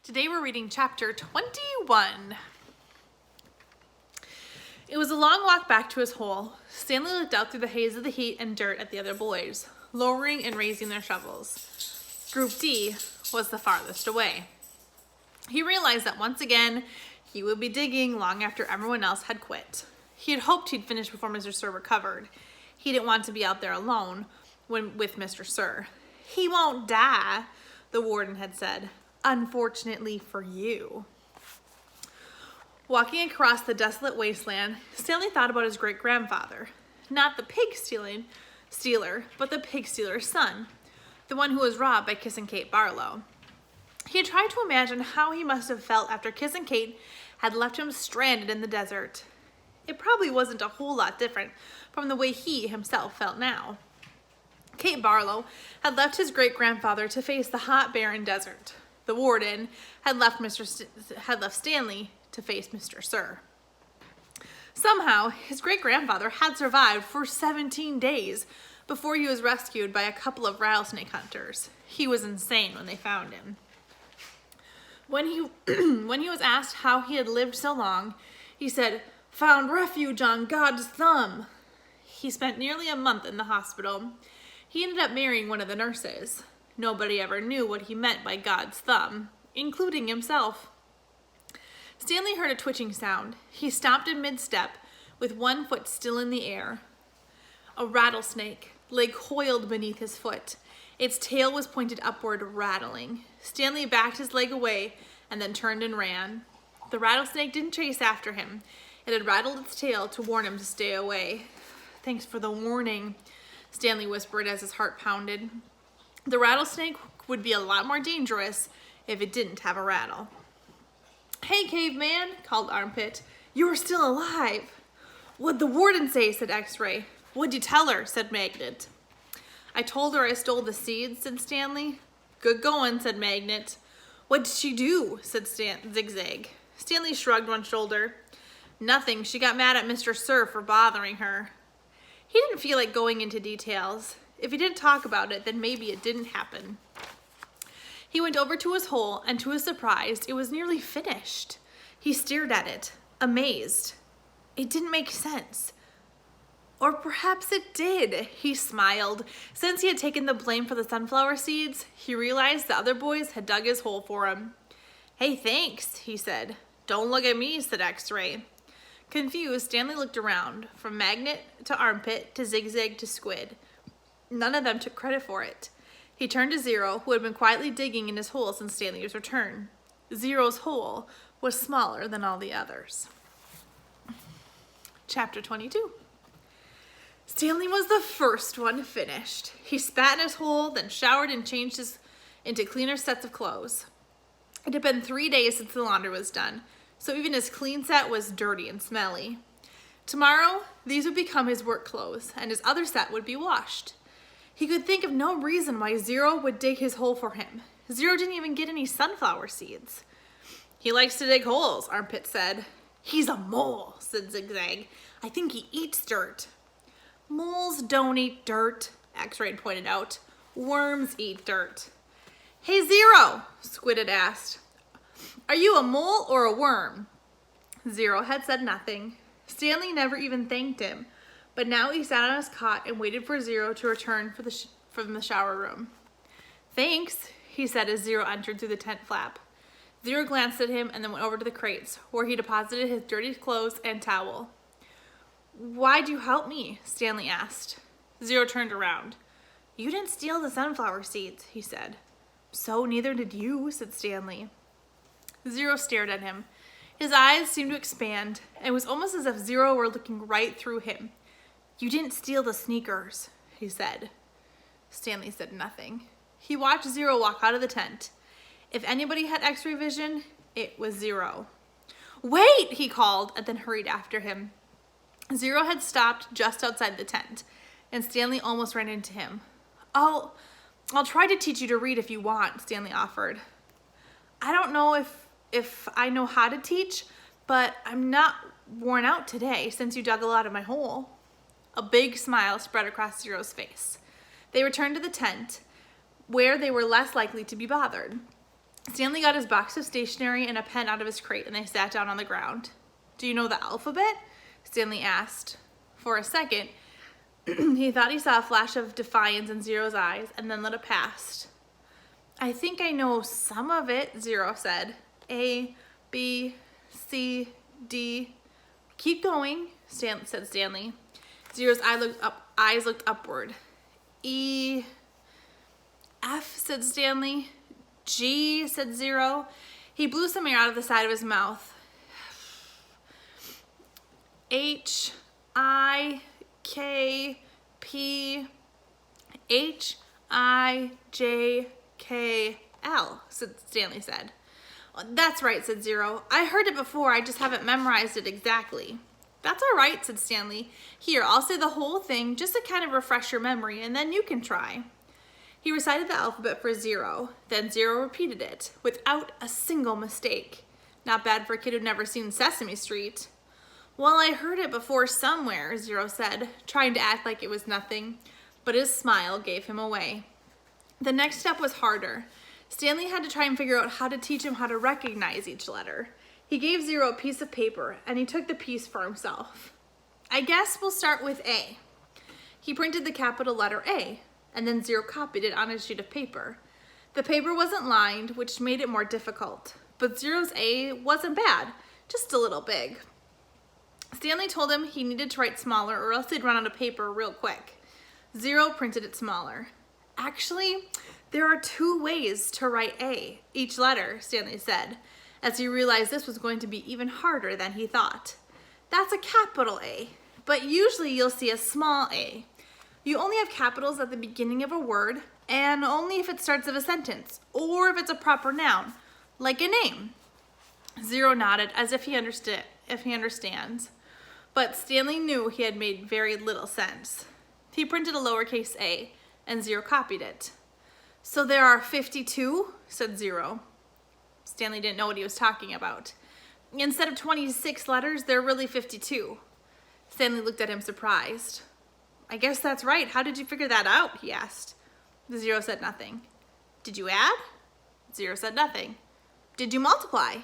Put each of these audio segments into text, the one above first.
Today we're reading chapter 21. It was a long walk back to his hole. Stanley looked out through the haze of the heat and dirt at the other boys, lowering and raising their shovels. Group D was the farthest away. He realized that once again, he would be digging long after everyone else had quit. He had hoped he'd finish before Mr. Sir recovered. He didn't want to be out there alone with Mr. Sir. "He won't die," the warden had said. "Unfortunately for you." Walking across the desolate wasteland, Stanley thought about his great-grandfather. Not the stealer, but the pig stealer's son, the one who was robbed by Kiss and Kate Barlow. He had tried to imagine how he must have felt after Kiss and Kate had left him stranded in the desert. It probably wasn't a whole lot different from the way he himself felt now. Kate Barlow had left his great-grandfather to face the hot, barren desert. The warden had left Stanley to face Mr. Sir. Somehow, his great-grandfather had survived for 17 days before he was rescued by a couple of rattlesnake hunters. He was insane when they found him. When he was asked how he had lived so long, he said, "Found refuge on God's thumb." He spent nearly a month in the hospital. He ended up marrying one of the nurses. Nobody ever knew what he meant by God's thumb, including himself. Stanley heard a twitching sound. He stopped in mid-step with one foot still in the air. A rattlesnake lay coiled beneath his foot. Its tail was pointed upward, rattling. Stanley backed his leg away and then turned and ran. The rattlesnake didn't chase after him. It had rattled its tail to warn him to stay away. "Thanks for the warning," Stanley whispered as his heart pounded. The rattlesnake would be a lot more dangerous if it didn't have a rattle. "Hey, caveman," called Armpit. "You're still alive." "What'd the warden say?" said X-Ray. "What'd you tell her?" said Magnet. "I told her I stole the seeds," said Stanley. "Good going," said Magnet. "What did she do?" said Zigzag. Stanley shrugged one shoulder. "Nothing. She got mad at Mr. Sir for bothering her." He didn't feel like going into details. If he didn't talk about it, then maybe it didn't happen. He went over to his hole, and to his surprise, it was nearly finished. He stared at it, amazed. It didn't make sense. Or perhaps it did. He smiled. Since he had taken the blame for the sunflower seeds, he realized the other boys had dug his hole for him. "Hey, thanks," he said. "Don't look at me," said X-Ray. Confused, Stanley looked around, from Magnet to Armpit to Zigzag to Squid. None of them took credit for it. He turned to Zero, who had been quietly digging in his hole since Stanley's return. Zero's hole was smaller than all the others. Chapter 22. Stanley was the first one finished. He spat in his hole, then showered and changed into cleaner sets of clothes. It had been 3 days since the laundry was done, so even his clean set was dirty and smelly. Tomorrow, these would become his work clothes, and his other set would be washed. He could think of no reason why Zero would dig his hole for him. Zero didn't even get any sunflower seeds. "He likes to dig holes," Armpit said. "He's a mole," said Zigzag. "I think he eats dirt." "Moles don't eat dirt," X-Ray pointed out. "Worms eat dirt." "Hey, Zero," Squid had asked. "Are you a mole or a worm?" Zero had said nothing. Stanley never even thanked him. But now he sat on his cot and waited for Zero to return from the shower room. "Thanks," he said as Zero entered through the tent flap. Zero glanced at him and then went over to the crates, where he deposited his dirty clothes and towel. "Why'd you help me?" Stanley asked. Zero turned around. "You didn't steal the sunflower seeds," he said. "So neither did you," said Stanley. Zero stared at him. His eyes seemed to expand, and it was almost as if Zero were looking right through him. "You didn't steal the sneakers," he said. Stanley said nothing. He watched Zero walk out of the tent. If anybody had X-ray vision, it was Zero. "Wait!" he called, and then hurried after him. Zero had stopped just outside the tent, and Stanley almost ran into him. I'll try to teach you to read if you want," Stanley offered. "I don't know if I know how to teach, but I'm not worn out today since you dug a lot of my hole." A big smile spread across Zero's face. They returned to the tent, where they were less likely to be bothered. Stanley got his box of stationery and a pen out of his crate and they sat down on the ground. Do you know the alphabet? Stanley asked. For a second, he thought he saw a flash of defiance in Zero's eyes and then let it pass. I think I know some of it, Zero said. A, B, C, D. Keep going, said Stanley. Zero's eyes looked upward. E, F, said Stanley. G, said Zero. He blew some air out of the side of his mouth. H, I, K, P, H, I, J, K, L, Stanley said. That's right, said Zero. I heard it before, I just haven't memorized it exactly. That's all right, said Stanley. Here, I'll say the whole thing just to kind of refresh your memory, and then you can try. He recited the alphabet for Zero, then Zero repeated it, without a single mistake. Not bad for a kid who'd never seen Sesame Street. Well, I heard it before somewhere, Zero said, trying to act like it was nothing, but his smile gave him away. The next step was harder. Stanley had to try and figure out how to teach him how to recognize each letter. He gave Zero a piece of paper, and he took the piece for himself. I guess we'll start with A. He printed the capital letter A, and then Zero copied it on a sheet of paper. The paper wasn't lined, which made it more difficult, but Zero's A wasn't bad, just a little big. Stanley told him he needed to write smaller or else they'd run out of paper real quick. Zero printed it smaller. Actually, there are 2 ways to write A, each letter, Stanley said, as he realized this was going to be even harder than he thought. That's a capital A, but usually you'll see a small a. You only have capitals at the beginning of a word and only if it starts of a sentence or if it's a proper noun, like a name. Zero nodded as if he understands. But Stanley knew he had made very little sense. He printed a lowercase a, and Zero copied it. So there are 52, said Zero. Stanley didn't know what he was talking about. Instead of 26 letters, there are really 52. Stanley looked at him surprised. I guess that's right. How did you figure that out? He asked. Zero said nothing. Did you add? Zero said nothing. Did you multiply?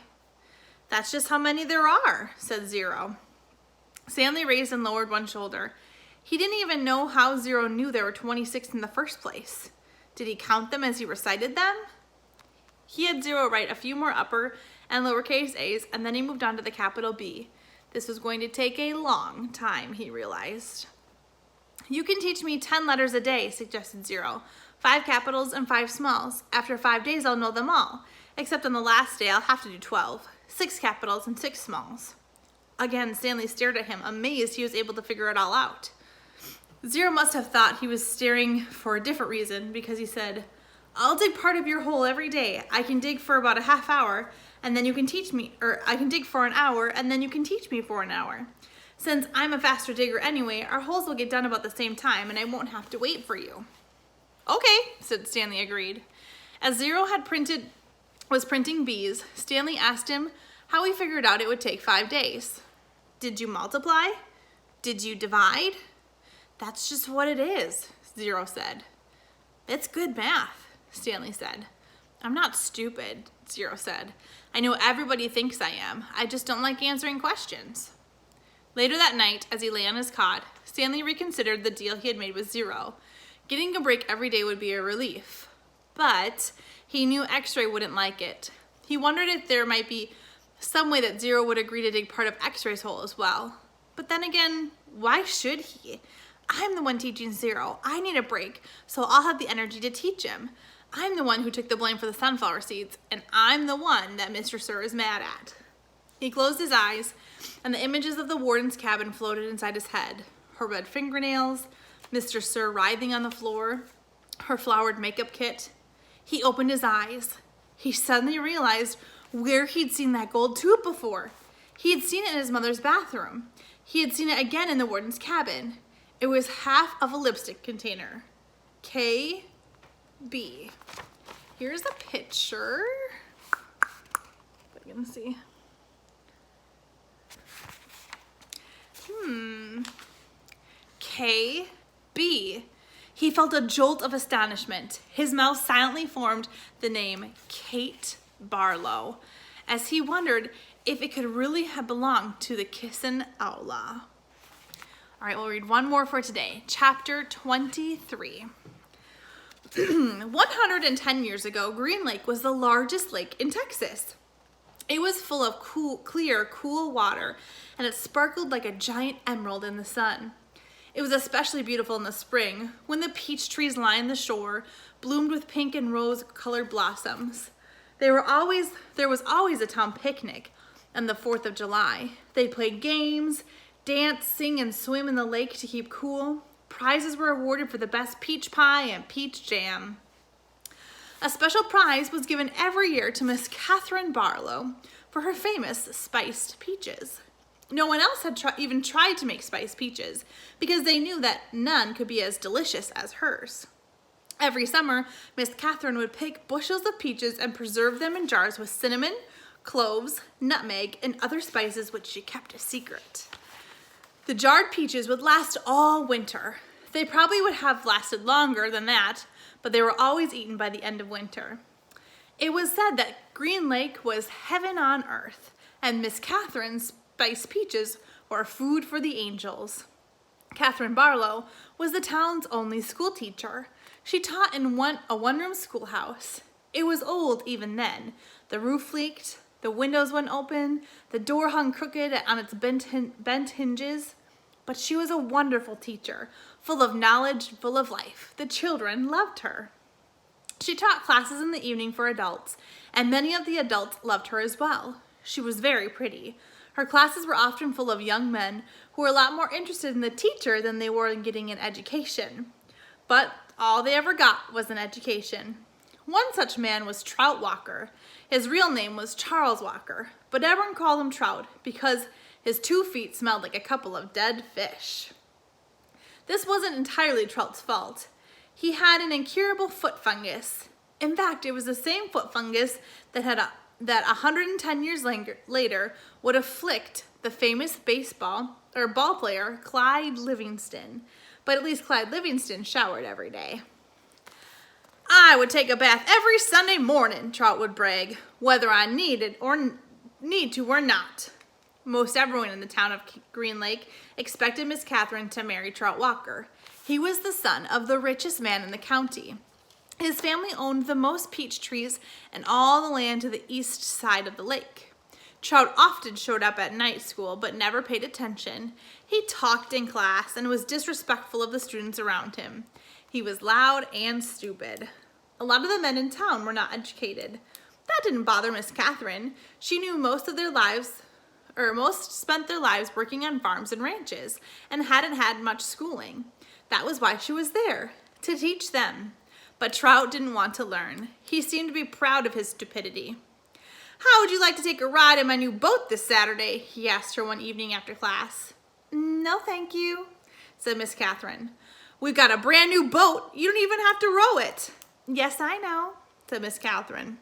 That's just how many there are, said Zero. Stanley raised and lowered one shoulder. He didn't even know how Zero knew there were 26 in the first place. Did he count them as he recited them? He had Zero write a few more upper and lowercase a's, and then he moved on to the capital B. This was going to take a long time, he realized. You can teach me 10 letters a day, suggested Zero. 5 capitals and 5 smalls. After 5 days, I'll know them all. Except on the last day, I'll have to do 12. 6 capitals and 6 smalls. Again, Stanley stared at him, amazed he was able to figure it all out. Zero must have thought he was staring for a different reason because he said, I'll dig part of your hole every day. I can dig for about a half hour and then you can teach me, or I can dig for an hour and then you can teach me for an hour. Since I'm a faster digger anyway, our holes will get done about the same time and I won't have to wait for you. Okay, said Stanley agreed. As Zero was printing B's, Stanley asked him how he figured out it would take 5 days. Did you multiply? Did you divide? That's just what it is, Zero said. It's good math, Stanley said. I'm not stupid, Zero said. I know everybody thinks I am. I just don't like answering questions. Later that night, as he lay on his cot, Stanley reconsidered the deal he had made with Zero. Getting a break every day would be a relief. But he knew X-Ray wouldn't like it. He wondered if there might be some way that Zero would agree to dig part of X-Ray's hole as well. But then again, why should he? I'm the one teaching Zero. I need a break, so I'll have the energy to teach him. I'm the one who took the blame for the sunflower seeds, and I'm the one that Mr. Sir is mad at. He closed his eyes, and the images of the warden's cabin floated inside his head. Her red fingernails, Mr. Sir writhing on the floor, her flowered makeup kit. He opened his eyes. He suddenly realized where he'd seen that gold tube before. He had seen it in his mother's bathroom. He had seen it again in the warden's cabin. It was half of a lipstick container. KB. Here's a picture. If I can see. KB. He felt a jolt of astonishment. His mouth silently formed the name Kate Barlow, as he wondered if it could really have belonged to the kissin' outlaw. All right, we'll read one more for today. Chapter 23. 110 years ago, Green Lake was the largest lake in Texas. It was full of clear, cool water, and it sparkled like a giant emerald in the sun. It was especially beautiful in the spring, when the peach trees lined the shore, bloomed with pink and rose-colored blossoms. There was always a town picnic on the 4th of July. They played games, dance, sing, and swim in the lake to keep cool. Prizes were awarded for the best peach pie and peach jam. A special prize was given every year to Miss Catherine Barlow for her famous spiced peaches. No one else had even tried to make spiced peaches because they knew that none could be as delicious as hers. Every summer, Miss Catherine would pick bushels of peaches and preserve them in jars with cinnamon, cloves, nutmeg, and other spices which she kept a secret. The jarred peaches would last all winter. They probably would have lasted longer than that, but they were always eaten by the end of winter. It was said that Green Lake was heaven on earth, and Miss Catherine's spiced peaches were food for the angels. Catherine Barlow was the town's only school teacher. She taught in a one-room schoolhouse. It was old even then. The roof leaked, the windows wouldn't open, the door hung crooked on its bent hinges. But she was a wonderful teacher, full of knowledge, full of life. The children loved her. She taught classes in the evening for adults, and many of the adults loved her as well. She was very pretty. Her classes were often full of young men who were a lot more interested in the teacher than they were in getting an education. But all they ever got was an education. One such man was Trout Walker. His real name was Charles Walker, but everyone called him Trout because his 2 feet smelled like a couple of dead fish. This wasn't entirely Trout's fault. He had an incurable foot fungus. In fact, it was the same foot fungus that 110 years later would afflict the famous ball player Clyde Livingston. But at least Clyde Livingston showered every day. I would take a bath every Sunday morning, Trout would brag, whether I need to or not. Most everyone in the town of Green Lake expected Miss Catherine to marry Trout Walker. He was the son of the richest man in the county. His family owned the most peach trees and all the land to the east side of the lake. Trout often showed up at night school but never paid attention. He talked in class and was disrespectful of the students around him. He was loud and stupid. A lot of the men in town were not educated. That didn't bother Miss Catherine. She knew most spent their lives working on farms and ranches and hadn't had much schooling. That was why she was there, to teach them. But Trout didn't want to learn. He seemed to be proud of his stupidity. How would you like to take a ride in my new boat this Saturday? He asked her one evening after class. No, thank you, said Miss Catherine. We've got a brand new boat. You don't even have to row it. Yes, I know, said Miss Catherine.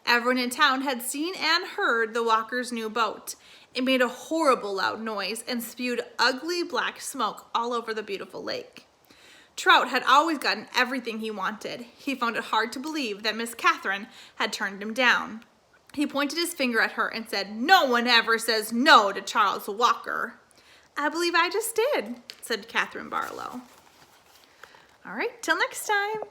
Everyone in town had seen and heard the Walkers' new boat. It made a horrible loud noise and spewed ugly black smoke all over the beautiful lake. Trout had always gotten everything he wanted. He found it hard to believe that Miss Catherine had turned him down. He pointed his finger at her and said, "No one ever says no to Charles Walker." I believe I just did, said Catherine Barlow. All right, till next time.